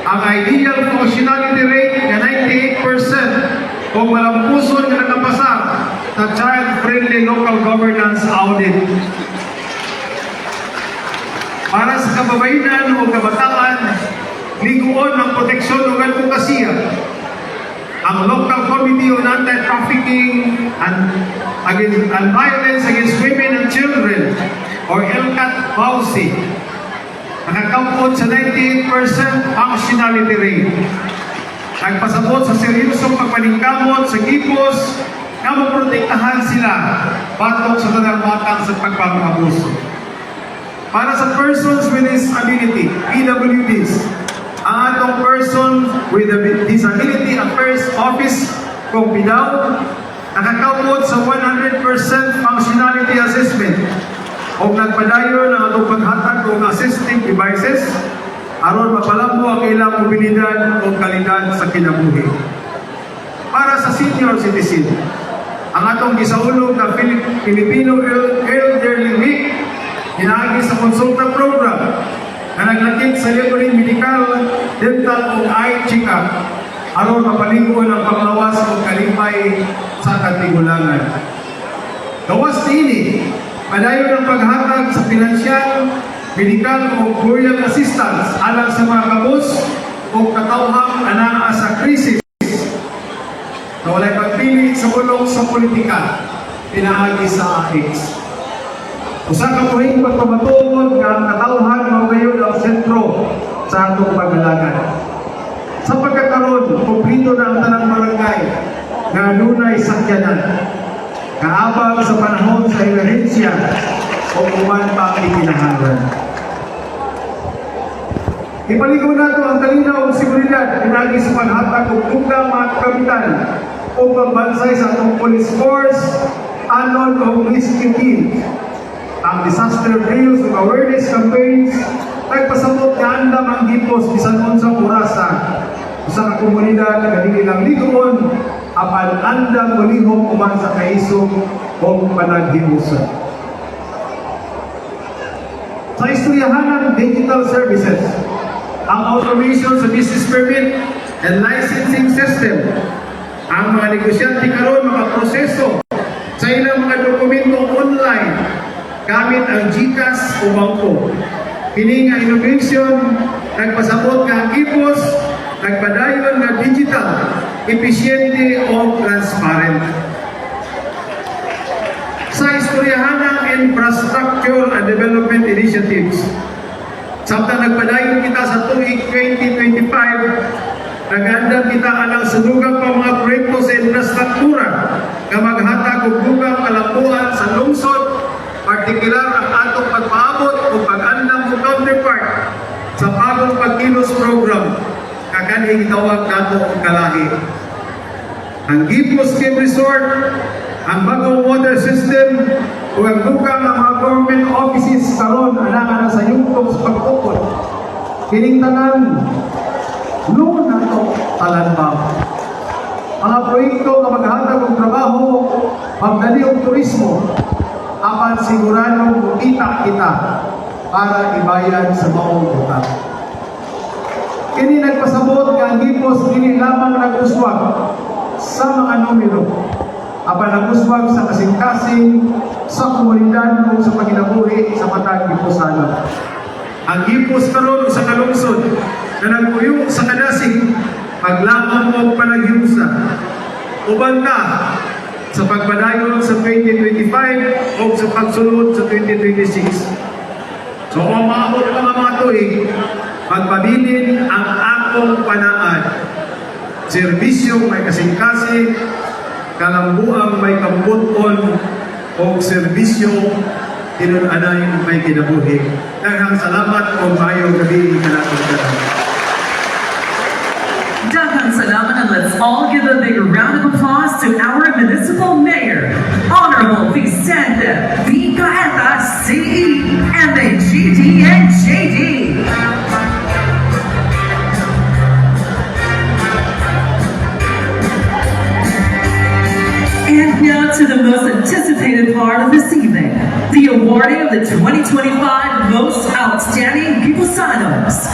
ang ideal functionality rate nga 98% o malampuson nga nakapasa sa child-friendly local governance audit. Para sa kababayan o kabataan, liguon ng proteksyon ng advokasya, ang Local Committee on Anti-Trafficking and Violence Against Women and Children or LCAT-BAUSI nakakampot sa 98% functionality rate. Nagpasabot sa seryosong pagpaningkamot sa gipos na maprotektahan sila batok sa nanarmatang sa pagpapaabuso. Para sa persons with disability, PWDs, ang atong Person with Disability Affairs Office kung PIDAW, nakakampot sa 100% functionality assessment o nagpadayon ang atong paghatag ng assistive devices aron mapalamo ang ilang mobilidad o kalidad sa kinabuhi. Para sa senior citizen, ang atong gisaulog na Filipino Elderly Week hinaagi sa konsulta program na naglakip sa libreng medical, dental o eye check-up aron mapaligon ang panglawas o kalipay sa katigulangan. Gawas ini, padayon ang paghatag sa pinansyal, medical o burial assistance alang sa mga kabus o katawhang anaa sa krisis na walay pagpili sa bulong sa politika, pinaagi sa AX. Usa ka puhing pagpamatuod nga ang katawhan maugayon ang sentro sa atong pagdalagan. Sa pagkakaroon, kumplito na ang tanang barangay nga dunay sakyanan, kaabang sa panahon sa emerhensya o kuman pa ikinaharan. Ipaligaw nato ang talinaw o seguridad pinagi sa paghatag og dugang mga kapital o pagbansay sa atong police force, anon o rescue team. Ang disaster drills o awareness campaigns nagpasabot nga andam ang gipos bisan unsang orasa sa komunidad nga dili lang ligon apan andam molihok uman sa kaisog o panaghiusa. Sa istoryahan ng digital services, ang automation sa business permit and licensing system, ang mga negosyante karon makaproseso sa ilang mga dokumento online gamit ang GCash o bangko. Kini nga innovation nagpasabot nga ang gipos nagpadayon nga digital, episyente o transparent. Sa istoryahan ng infrastructure and development initiatives, samtang nagpadayon kita sa tuig 2025, nag-andam kita alang sa dugang pa mga proyekto sa infrastruktura na maghatag og dugang kalampuan sa lungsod, partikular ang atong pagpaabot o pag-andam o counterpart sa bagong pagkilos program kakanhing tawag nato og kalahi. Ang Gipos Ski Resort, ang bagong water system o ang dugang ng mga government offices karon anang sa yugtong sa pagtukod. Kining tanan noon nato talanbaw. Mga proyekto nga maghatag og trabaho, pagdali og turismo, apan siguradong kita kita para ibayad sa maong utang. Kini nagpasabot nga ang Gipos dili lamang nag-uswag sa mga numero, apan nag-uswag sa kasing-kasing sa komunidad o sa pagkinabuhi sa matag Giposano. Ang Gipos karon sa kalungsod na nagpuyong sa kadasig, paglamang o panaghiusa, uban ka sa pagpadayon sa 2025 o sa pagsulod sa 2026. So kung maabot ka mga tuig, magpabilin ang akong panaan. Serbisyo may kasing-kasing, kalambuang may kambuton, o serbisyo tinunanay may kinabuhi. Daghang salamat o mayong gabi ka natin. Daghang salamat, and let's all give a big round of applause to our municipal mayor, Honorable Vicente V. Gaeta, CE, and the GDNJD. And now to the most anticipated part of this evening, the awarding of the 2025 Most Outstanding Giposanos.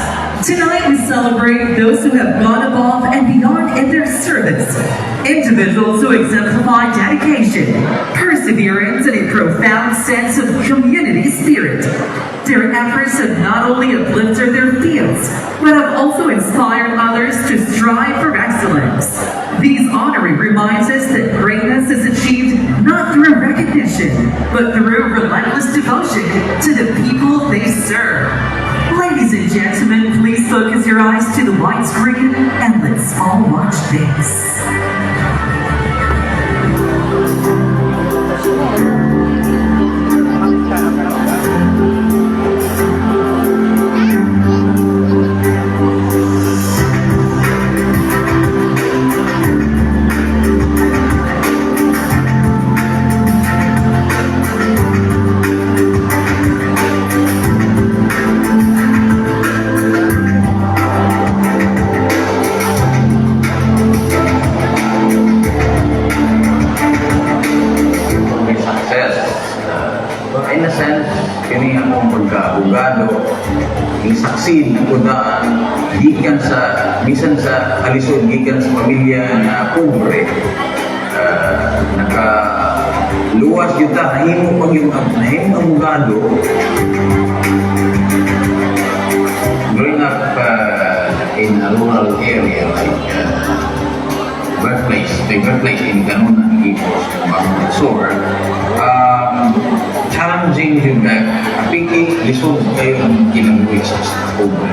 Tonight we celebrate those who have gone above and beyond in their service. Individuals who exemplify dedication, perseverance, and a profound sense of community spirit. Their efforts have not only uplifted their fields, but have also inspired others to strive for excellence. These honoring reminds us that greatness is achieved not through recognition, but through relentless devotion to the people they serve. Ladies and gentlemen, please focus your eyes to the widescreen and let's all watch this. May success. In a sense, kini akong pagka-abogado, i-succeed ko na gikan sa, bisan sa kalisod, gikan sa pamilya na pobre. Naka-luwas yun ta, nahimo pag yung abogado. Growing up in a rural area like the birthplace in Ganon, Ipo's, Bangkok, challenging din na apiki, lisod kayo ang kinabuhi sa pobre.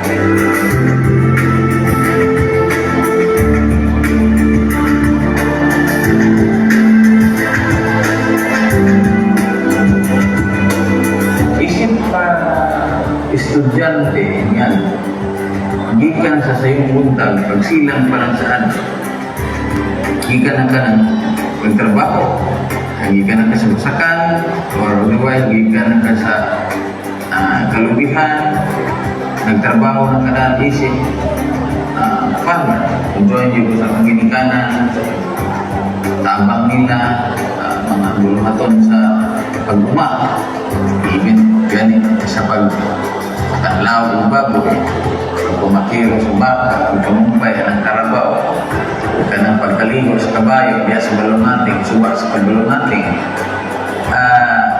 Isip pa estudyante yan, gikan sa sayong buntag, pagsilang pa lang saan, gikan na ka ng pagtrabaho, gikan na ka sa masakan, or otherwise, gikan na ka sa kalubihan, nagtrabaho na kadaan isip, farmer, enjoy nyo sa pangginikanan, tabang nila, mga buluhaton sa pag-uma, even ganit sa pag-alaw ng baboy, pumakiro sa baka, pagkamumpay ng karabaw, kanang pagkaligo sa kabayo, diya sa balongating, suba sa pagbalongating.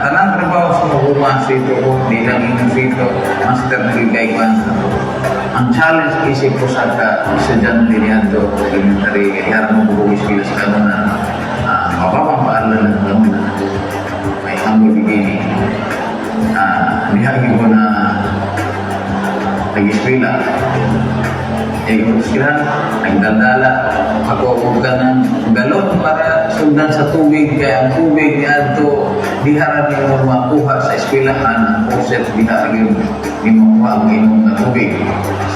Tanang trabaho sa mga sito ko, di lang yung sito, master na gigayman. Ang challenge isip ko sa estudyante niya do, elementary, kaya mo bubuwis pila sa kanunan, mababang paalan ng kanunan, may humble beginning. Nihagi ko na nag-eskwela. Kailan, nagdadala ako ka ng galon para sundan sa tubig. Kaya ang tubig niya ito, di harap niyo makuha sa eskwelahan. Ang concept, di harap niyo makuha ang inom na tubig.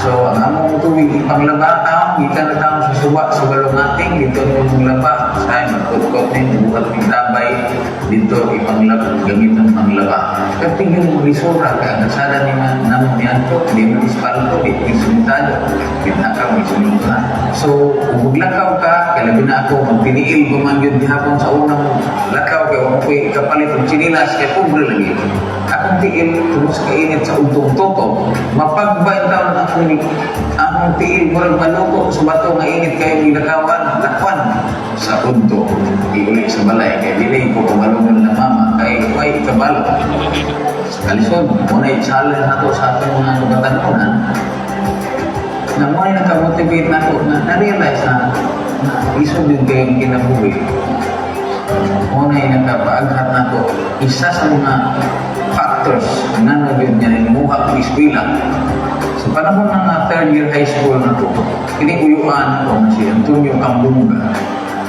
So, ang among tubig, ipanglaba ka, ikan na tao sa suwa, sa balongating, dito niyo laba. Sa magkutkot niyo, bukat ng tabay, dito ipanglaba, gamit ng panglaba. Kasi yung risura, kaya nasada ni naman niyan to, di mo ispalto, di mo isumutado. Nakaw, isunod na. So, kung maglakaw ka, kailabi na ako, magpiniil ko man yun dihapon sa unang lakaw, kaya ako ko'y kapalit ng chinilas, kaya pobre lagi. Akong tiil, tulos kainit sa untong-toto. Mapagbain taon akong tiil, murag maluko, sa bato nga init kayo nilakawan, lakwan sa unto. Iuli sa balay, kaya dinay ko kumalungan na mama, kaya may kabalo. Sa kalisod, muna i-challenge na to sa ating mga kabatanunan. Na mo ay nakamotivate na ako na na-realize na isod din kayong kinabuhi. Mo ay nakapaaghat na ako. Isa sa mga factors na nagawin niya rin muha ko isbilang. Sa panahon ng third year high school na ako, kinikuyuan ako na si Antonio Cambunga.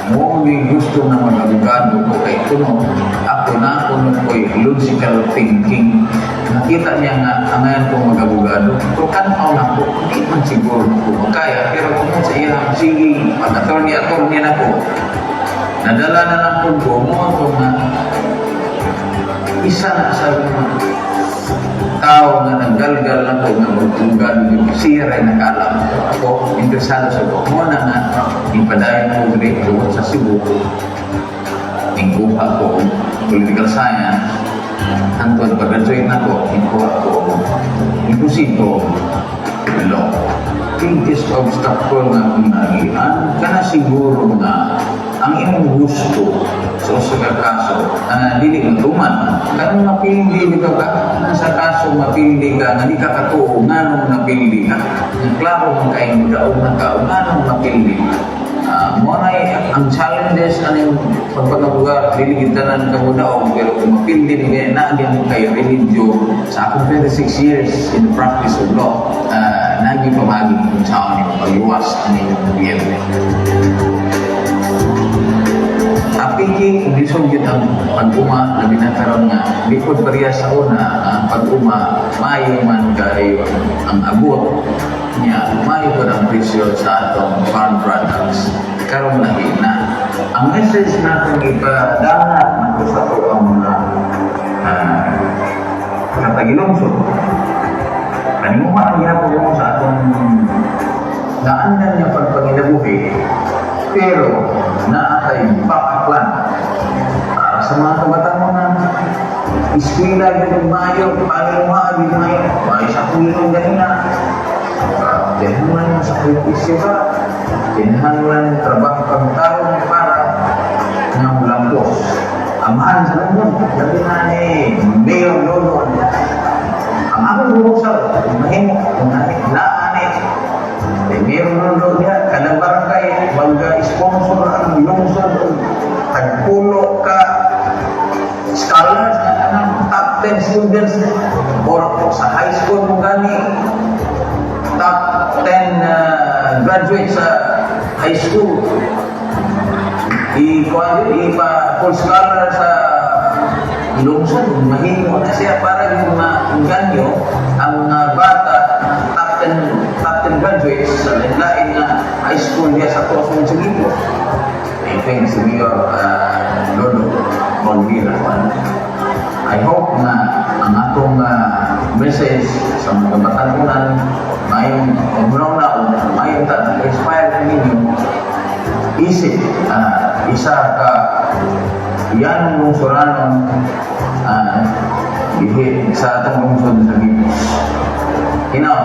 Mo may gusto na mag-abogado ko kay Tuno. Ako na ko'y logical thinking. Nakita niya nga, angayan kong mag-abogado. Pero kanaw na ko, hindi man siguro ko kaya. Pero kung sa iya, sige, mag-attorney na ko. Nadala na lang ko, mo ako nga, isa na sa mga tao na naggalgal na ko na magtunggan yung siya rin nakalam. Ako, interesado sa ko. Mo na nga, ipadayon ko dito sa Cebu. Ikuha ko political science. Hantod pag-graduate na ko, ikuha ko, imposible law. biggest obstacle nga kinagian kana siguro nga ang imong gusto sa usa ka kaso dili matuman kanang mapili ka ba sa kaso mapili ka nga di ka katuo nganong napili ka klaro man kay daog na ka nganong mapili mo na ang challenges aning pagpagabuga dili gitanan ka mo daog pero kung mapili ni na gyud kay religion sa akong 26 years in the practice of law nagi pamagi kung saan ni pagluwas ni gobyerno. Apiki lisod yun ang pag-uma na binakaroon nga likod pariya sa una ang pag-uma mayo man kayo ang abot niya mayo po ang presyo sa atong farm products karon lagi na ang message natin ipadana nato sa to ang mga katagilungsod kanima niya po mo sa atong naandan niya pagpanginabuhi pero naatay pakaklan para sa mga kabataan mga eskwela yung mayo, paano maabi mayo, may sa kulong ganina. Dinahan lang yung sakripisyo ba? Dinahan lang yung trabaho pagtarong para ng lampos. Amahan sa langon, labi na ni Mayor Lolo. Ang aming bumusaw, mahimo, naanit. Mayor Lolo niya, kada barangay, mag-sponsor ang lungsod, tagpulo ka scholars na top 10 students or sa high school mo gani top 10 graduates sa high school full scholar sa lungsod mahimo na siya para yung ganyo ang bata top 10 graduates sa lain na high school niya sa Tosong Sigito. I think si Mayor Lolo Bonvira. I hope na ang atong message sa mga batanunan mayong pagmunaw na mayong inspire ninyo isip isa ka yan lungsuranon sa atong lungsod sa Gipos. Hinaw.